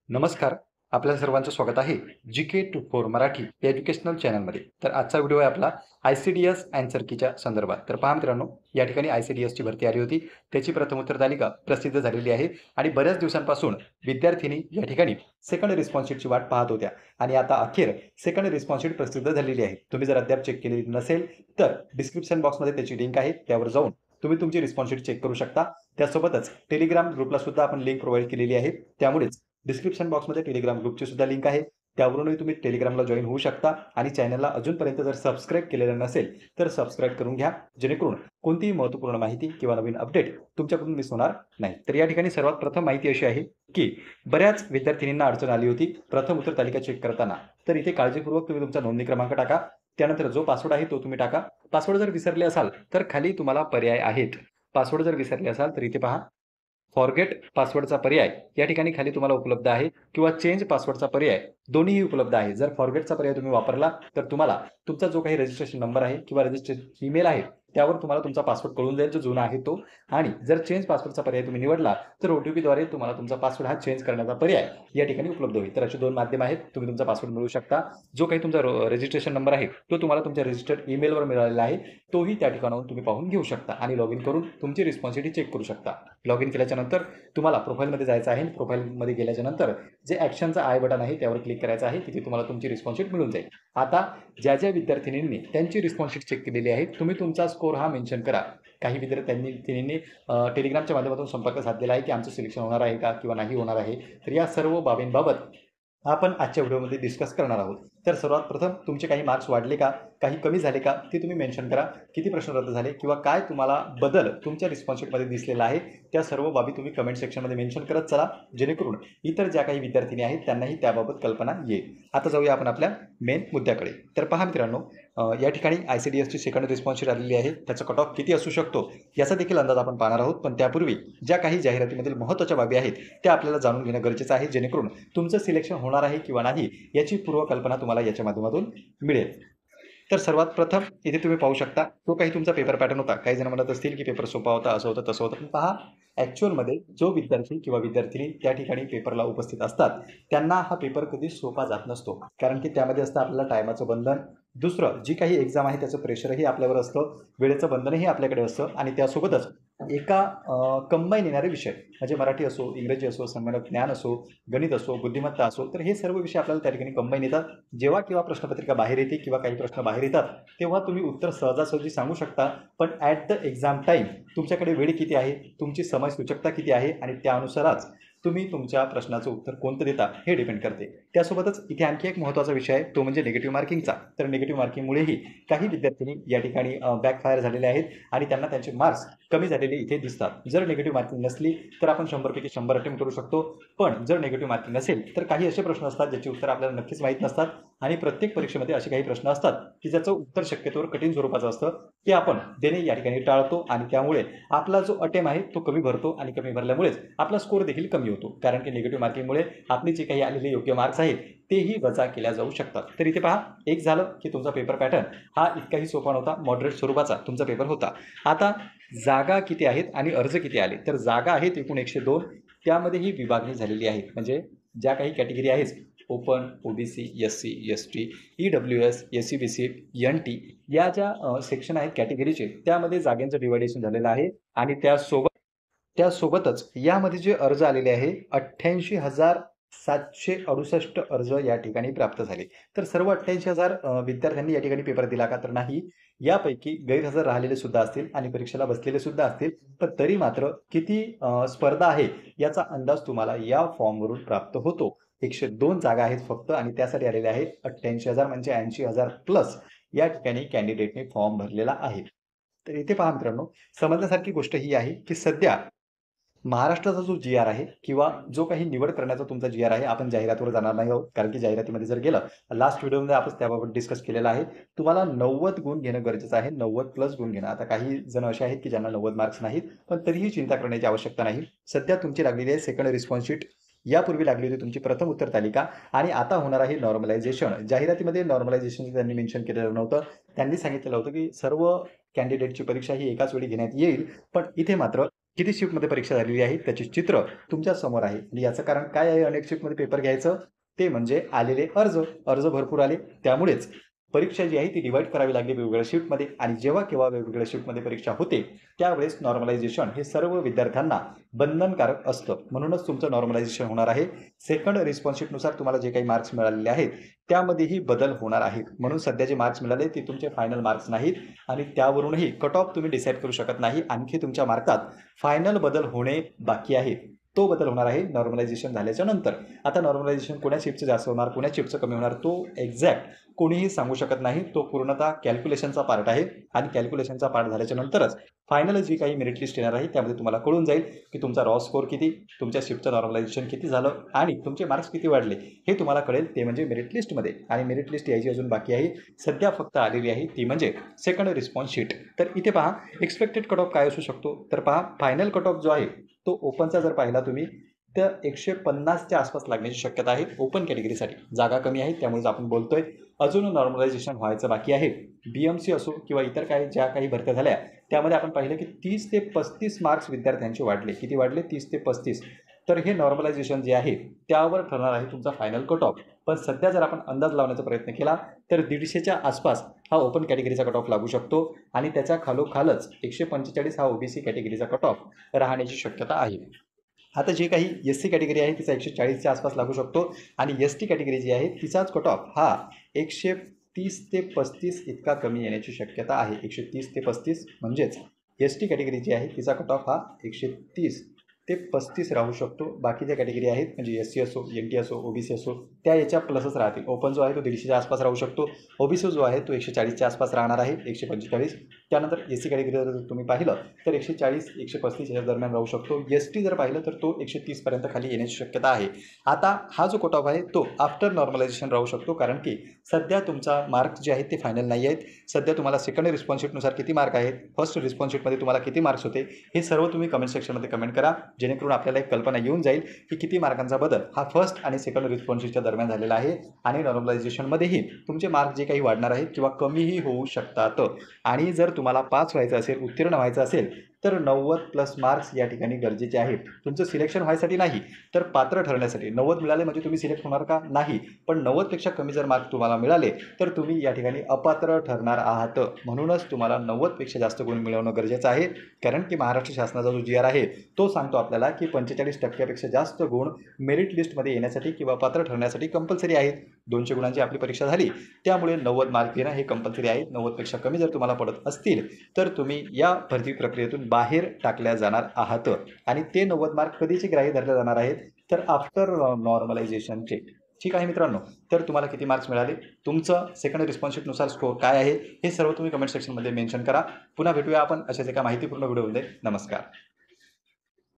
नमस्कार. आपल्या सर्वांचं स्वागत आहे जीके 24 मराठी या एज्युकेशनल चॅनलमध्ये. तर आजचा व्हिडिओ आहे आपला आय-सी-डी-एस अँसर कीच्या संदर्भात. तर पहा मित्रांनो, या ठिकाणी आय-सी-डी-एसची भरती आली होती. त्याची प्रथम उत्तर तालिका प्रसिद्ध झालेली आहे आणि बऱ्याच दिवसांपासून विद्यार्थिनी या ठिकाणी सेकंड रिस्पॉन्स शीटची वाट पाहत होत्या आणि आता अखेर सेकंड रिस्पॉन्स शीट प्रसिद्ध झालेली आहे. तुम्ही जर अद्याप चेक केलेली नसेल तर डिस्क्रिप्शन बॉक्समध्ये त्याची लिंक आहे, त्यावर जाऊन तुम्ही तुमची रिस्पॉन्स शीट चेक करू शकता. त्यासोबतच टेलिग्राम ग्रुपला सुद्धा आपण लिंक प्रोव्हाइड केलेली आहे. त्यामुळेच डिस्क्रिप्शन बॉक्समध्ये टेलिग्राम ग्रुपची सुद्धा लिंक आहे, त्यावरूनही तुम्ही टेलिग्रामला जॉईन होऊ शकता आणि चॅनलला अजूनपर्यंत जर सबस्क्राईब केलेलं नसेल तर सबस्क्राईब करून घ्या, जेणेकरून कोणतीही महत्त्वपूर्ण माहिती किंवा नवीन अपडेट तुमच्याकडून मिस होणार नाही. तर या ठिकाणी सर्वात प्रथम माहिती अशी आहे की बऱ्याच विद्यार्थिनींना अडचण आली होती प्रथम उत्तर तालिका चेक करताना. तर इथे काळजीपूर्वक तुम्ही तुमचा नोंदणी क्रमांक टाका, त्यानंतर जो पासवर्ड आहे तो तुम्ही टाका. पासवर्ड जर विसरले असाल तर खाली तुम्हाला पर्याय आहेत. पासवर्ड जर विसरले असाल तर इथे पहा, फॉरगेट पासवर्डचा पर्याय या ठिकाणी खाली तुम्हाला उपलब्ध आहे किंवा चेंज पासवर्डचा पर्याय दोन्हीही उपलब्ध आहे. जर फॉरगेटचा पर्याय तुम्ही वापरला तर तुम्हाला तुमचा जो काही रजिस्ट्रेशन नंबर आहे किंवा रजिस्ट्रेशन ईमेल आहे त्यावर तुम्हाला तुमचा पासवर्ड कळून जाईल जो जुना आहे तो. आणि जर चेंज पासवर्डचा पर्याय तुम्ही निवडला तर OTPद्वारे तुम्हाला तुमचा पासवर्ड हा चेंज करण्याचा पर्याय या ठिकाणी उपलब्ध होईल. तर असे दोन माध्यम आहेत, तुम्ही तुमचा पासवर्ड मिळवू शकता. जो काही तुमचा रजिस्ट्रेशन नंबर आहे तो तुम्हाला तुमच्या रजिस्टर्ड ईमेलवर मिळालेला आहे, तोही त्या ठिकाणाहून तुम्ही पाहून घेऊ शकता आणि लॉग इन करून तुमची रिस्पॉन्सिबिलिटी चेक करू शकता. लॉग इन केल्याच्या नंतर तुम्हाला प्रोफाईलमध्ये जायचं आहे. प्रोफाईलमध्ये गेल्याच्या नंतर जे ॲक्शनचं आय बटन आहे त्यावर क्लिक करायचं आहे, तिथे तुम्हाला तुमची रिस्पॉन्स शीट मिळून जाईल. आता ज्या ज्या विद्यार्थिनींनी त्यांची रिस्पॉन्स शीट चेक केलेली आहे तुम्ही तुमचा स्कोर हा मेन्शन करा. काही विद्यार्थ्यांनी टेलिग्रामच्या माध्यमातून संपर्क साधलेला आहे की आमचं सिलेक्शन होणार आहे का किंवा नाही होणार आहे. तर या सर्व बाबींबाबत आपण आजच्या व्हिडिओमध्ये डिस्कस करणार आहोत. तर सर्वात प्रथम तुमचे काही मार्क्स वाढले का, काही कमी झाले का ते तुम्ही मेन्शन करा. किती प्रश्न रद्द झाले किंवा काय तुम्हाला बदल तुमच्या रिस्पॉन्स शीटमध्ये दिसलेला आहे त्या सर्व बाबी तुम्ही कमेंट सेक्शनमध्ये मेन्शन करत चला, जेणेकरून इतर ज्या काही विद्यार्थिनी आहेत त्यांनाही त्याबाबत कल्पना येईल. आता जाऊया आपण आपल्या मेन मुद्द्याकडे. तर पहा मित्रांनो, या ठिकाणी आय-सी-डी-एसची सेकंड रिस्पॉन्स शीट आलेली आहे. त्याचा कट ऑफ किती असू शकतो याचा देखील अंदाज आपण पाहणार आहोत. पण त्यापूर्वी ज्या काही जाहिरातीमधील महत्त्वाच्या बाबी आहेत त्या आपल्याला जाणून घेणं गरजेचं आहे, जेणेकरून तुमचं सिलेक्शन होणार आहे किंवा नाही याची पूर्वकल्पना तुम्हाला याच्या माध्यमातून मिळेल. तर सर्वात प्रथम इथे तुम्ही पाहू शकता तो काही तुमचा पेपर पॅटर्न होता. काही जण म्हणत असतील की पेपर सोपा होता, असं होतं तसं होतं. पण पहा, ॲक्च्युअलमध्ये जो विद्यार्थी किंवा विद्यार्थिनी त्या ठिकाणी पेपरला उपस्थित असतात त्यांना हा पेपर कधी सोपा जात नसतो, कारण की त्यामध्ये असतं आपल्याला टायमाचं बंधन. दुसरं, जी काही एक्झाम आहे त्याचं प्रेशरही आपल्यावर असतं, वेळेचं बंधनही आपल्याकडे असतं आणि त्यासोबतच एका कंबाईन येणारे विषय म्हणजे मराठी असो, इंग्रजी असो, संगणक ज्ञान असो, गणित असो, बुद्धिमत्ता असो, तर हे सर्व विषय आपल्याला त्या ठिकाणी कंबाईन येतात. जेव्हा केव्हा प्रश्नपत्रिका बाहेर येते किंवा काही प्रश्न बाहेर येतात तेव्हा तुम्ही उत्तर सहजासहजी सांगू शकता, पण ॲट द एक्झाम टाईम तुमच्याकडे वेळ किती आहे, तुमची समयसूचकता किती आहे आणि त्यानुसारच तुम्ही तुमच्या प्रश्नाचं उत्तर कोणतं देता हे डिपेंड करते. त्यासोबतच इथे आणखी एक महत्त्वाचा विषय आहे, तो म्हणजे निगेटिव्ह मार्किंगचा. तर निगेटिव्ह मार्किंगमुळेही काही विद्यार्थ्यांनी या ठिकाणी बॅकफायर झालेले आहेत आणि त्यांना त्यांचे मार्क्स कमी झालेले इथे दिसतात. जर निगेटिव्ह मार्किंग नसली तर आपण 100 पैकी 100 अटेम्प्ट करू शकतो, पण जर निगेटिव्ह मार्किंग नसेल तर काही असे प्रश्न असतात ज्याची उत्तर आपल्याला नक्कीच माहीत नसतात आणि प्रत्येक परीक्षेमध्ये असे काही प्रश्न असतात की ज्याचं उत्तर शक्यतोवर कठीण स्वरूपाचं असतं, ते आपण देणे या ठिकाणी टाळतो आणि त्यामुळे आपला जो अटेम्प्ट आहे तो कमी भरतो आणि कमी भरल्यामुळेच आपला स्कोर देखील कमी होतो, कारण की निगेटिव्ह मार्किंगमुळे आपले जे काही आलेले योग्य मार्क्स आहेत तेही वजा केल्या जाऊ शकतात. तर इथे पहा, एक झालं की तुमचा पेपर पॅटर्न हा इतकाही सोपा नव्हता, मॉडरेट स्वरूपाचा तुमचा पेपर होता. आता जागा किती आहेत आणि अर्ज किती आले, तर जागा आहेत एकूण 102. त्यामध्येही विभागणी झालेली आहे, म्हणजे ज्या काही कॅटेगरी आहेत open, OBC, SC, ST, EWS, SC, BC, NT या ज्या सेक्शन आहेत कॅटेगरीचे त्यामध्ये जागांचं डिव्हायडेशन झालेलं आहे आणि त्यासोबतच यामध्ये जे अर्ज आलेले आहे 88,768 अर्ज या ठिकाणी प्राप्त झाले. तर सर्व 88,000 विद्यार्थ्यांनी या ठिकाणी पेपर दिला का, तर नाही. यापैकी गैरहजर राहिलेले सुद्धा असतील आणि परीक्षेला बसलेले सुद्धा असतील, पण तरी मात्र किती स्पर्धा आहे याचा अंदाज तुम्हाला या फॉर्मवरून प्राप्त होतो. 102 जागा आहेत फक्त आणि त्यासाठी आलेले आहेत 88,000 म्हणजे 80,000 प्लस या ठिकाणी कॅन्डिडेटने फॉर्म भरलेला आहे. तर इथे पहा मित्रांनो, समजण्यासारखी गोष्ट ही आहे की सध्या महाराष्ट्राचा जो GR आहे किंवा जो काही निवड करण्याचा तुमचा GR आहे, आपण जाहिरातीवर जाणार नाही आहोत, कारण की जाहिरातीमध्ये जर गेलं, लास्ट व्हिडिओमध्ये आपण त्याबाबत डिस्कस केलेलं आहे. तुम्हाला 90 गुण घेणं गरजेचं आहे, 90 प्लस गुण घेणं. आता काही जण असे आहेत की ज्यांना 90 मार्क्स नाहीत, पण तरीही चिंता करण्याची आवश्यकता नाही. सध्या तुमची लागलेली आहे सेकंड रिस्पॉन्स शीट, यापूर्वी लागली होती तुमची प्रथम उत्तर तालिका आणि आता होणार आहे नॉर्मलायझेशन. जाहिरातीमध्ये नॉर्मलायझेशन त्यांनी मेन्शन केलेलं नव्हतं. त्यांनी सांगितलेलं होतं की सर्व कॅन्डिडेटची परीक्षा ही एकाच वेळी घेण्यात येईल, पण इथे मात्र किती शिफ्टमध्ये परीक्षा झालेली आहे त्याचे चित्र तुमच्या समोर आहे. आणि याचं कारण काय आहे अनेक शिफ्टमध्ये पेपर घ्यायचं? ते म्हणजे आलेले अर्ज भरपूर आले, त्यामुळेच परीक्षा जी आहे ती डिवाईड करावी लागली वेगवेगळ्या शिफ्टमध्ये. आणि जेव्हा केव्हा वेगवेगळ्या शिफ्टमध्ये परीक्षा होते त्यावेळेस नॉर्मलायझेशन हे सर्व विद्यार्थ्यांना बंधनकारक असतं. म्हणूनच तुमचं नॉर्मलायझेशन होणार आहे. सेकंड रिस्पॉन्स शीटनुसार तुम्हाला जे काही मार्क्स मिळालेले आहेत त्यामध्येही बदल होणार आहेत. म्हणून सध्या जे मार्क्स मिळाले ते तुमचे फायनल मार्क्स नाहीत आणि त्यावरूनही कट ऑफ तुम्ही डिसाईड करू शकत नाही. आणखी तुमच्या मार्कात फायनल बदल होणे बाकी आहे. तो बदल होणार आहे नॉर्मलायझेशन झाल्याच्या नंतर. आता नॉर्मलायझेशन कोण्या शिफ्टचं जास्त होणार, कोण्या शिफ्टचं कमी होणार, तो एक्झॅक्ट कोणीही सांगू शकत नाही. तो पूर्णतः कॅल्क्युलेशनचा पार्ट आहे आणि कॅल्क्युलेशनचा पार्ट झाल्याच्या नंतरच फायनल जी काही मेरिट लिस्ट येणार आहे त्यामध्ये तुम्हाला कळून जाईल की तुमचा रॉ स्कोर किती, तुमच्या शिफ्टचं नॉर्मलायझेशन किती झालं आणि तुमचे मार्क्स किती वाढले हे तुम्हाला कळेल. ते म्हणजे मेरिट लिस्टमध्ये. आणि मेरिट लिस्ट यायची अजून बाकी आहे. सध्या फक्त आलेली आहे ती म्हणजे सेकंड रिस्पॉन्स शीट. तर इथे पहा एक्सपेक्टेड कट ऑफ काय असू शकतो. तर पहा फायनल कट ऑफ जो आहे तो ओपनचा जर पाहिला तुम्ही तर 150च्या आसपास लागण्याची शक्यता आहे ओपन कॅटेगरीसाठी. जागा कमी आहे त्यामुळेच आपण बोलतोय. अजून नॉर्मलायझेशन व्हायचं बाकी आहे. BMC असो किंवा इतर काही ज्या काही भरत्या झाल्या त्यामध्ये आपण पाहिलं की 30 ते 35 मार्क्स विद्यार्थ्यांचे वाढले. किती वाढले? 30 ते 35. तर हे नॉर्मलायझेशन जे आहे त्यावर ठरणार आहे तुमचा फायनल कट ऑफ. पण सध्या जर आपण अंदाज लावण्याचा प्रयत्न केला तर 150च्या आसपास हा ओपन कॅटेगरीचा कट ऑफ लागू शकतो आणि त्याच्या खालोखालच 145 हा OBC कॅटेगरीचा कट ऑफ राहण्याची शक्यता आहे. आता जे काही SC कॅटेगरी आहे तिचा 140च्या आसपास लागू शकतो आणि ST कॅटेगरी जी आहे तिचाच कट ऑफ हा 130 ते 35 इतका कमी येण्याची शक्यता आहे. 130 ते 35 म्हणजेच ST कॅटेगरी जी आहे तिचा कट ऑफ हा 130 ते 35 राहू शकतो. बाकीच्या कॅटेगरी आहेत म्हणजे SC असो, NT असो, OBC असो त्या याच्या प्लसच राहतील. ओपन जो आहे तो 150च्या आसपास राहू शकतो. OBC जो आहे तो 140च्या आसपास राहणार आहे, 145. त्यानंतर SC कॅटेगरी जर तुम्ही पाहिलं तर 140 135 याच्या दरम्यान राहू शकतो. ST जर पाहिलं तर तो 130 पर्यंत खाली येण्याची शक्यता आहे. आता हा जो कट ऑफ आहे तो आफ्टर नॉर्मलायझेशन राहू शकतो कारण की सध्या तुमचा मार्क्स जे आहेत ते फायनल नाही आहेत. सध्या तुम्हाला सेकंड रिस्पॉन्स शीटनुसार किती मार्क आहेत, फर्स्ट रिस्पॉन्स शीटमध्ये तुम्हाला किती मार्क्स होते हे सर्व तुम्ही कमेंट सेक्शनमध्ये कमेंट करा, जेणेकरून आपल्याला एक कल्पना येऊन जाईल की किती मार्कांचा बदल हा फर्स्ट आणि सेकंड रिस्पॉन्स शीटच्या दरम्यान झालेला आहे. आणि नॉर्मलायझेशनमध्येही तुमचे मार्क जे काही वाढणार आहेत किंवा कमीही होऊ शकतात. आणि जर तुम्हाला पास व्हायचं असेल, उत्तीर्ण व्हायचं असेल तर 90+ मार्क्स या ठिकाणी गरजेचे आहेत. तुमचं सिलेक्शन व्हायसाठी नाही तर पात्र ठरण्यासाठी. 90 मिळाले म्हणजे तुम्ही सिलेक्ट होणार का? नाही. पण 90पेक्षा कमी जर मार्क तुम्हाला मिळाले तर तुम्ही या ठिकाणी अपात्र ठरणार आहात. म्हणूनच तुम्हाला 90पेक्षा जास्त गुण मिळवणं गरजेचं आहे. कारण की महाराष्ट्र शासनाचा जो GR आहे तो सांगतो आपल्याला की 45% जास्त गुण मेरिट लिस्टमध्ये येण्यासाठी किंवा पात्र ठरण्यासाठी कंपल्सरी आहेत. 200 गुणांची आपली परीक्षा झाली त्यामुळे 90 मार्क घेणं हे कंपल्सरी आहे. 90पेक्षा कमी जर तुम्हाला पडत असतील तर तुम्ही या भरती प्रक्रियेतून बाहेर टाकल्या जाणार आहात. आणि ते 90 मार्क कधीचे ग्राह्य धरले जाणार आहेत तर आफ्टर नॉर्मलायझेशनचे. ठीक आहे मित्रांनो, तर तुम्हाला किती मार्क्स मिळाले, तुमचं सेकंड रिस्पॉन्स शीटनुसार स्कोर काय आहे हे सर्व तुम्ही कमेंट सेक्शनमध्ये मेन्शन करा. पुन्हा भेटूया आपण अशाच एका माहितीपूर्ण व्हिडिओमध्ये. नमस्कार.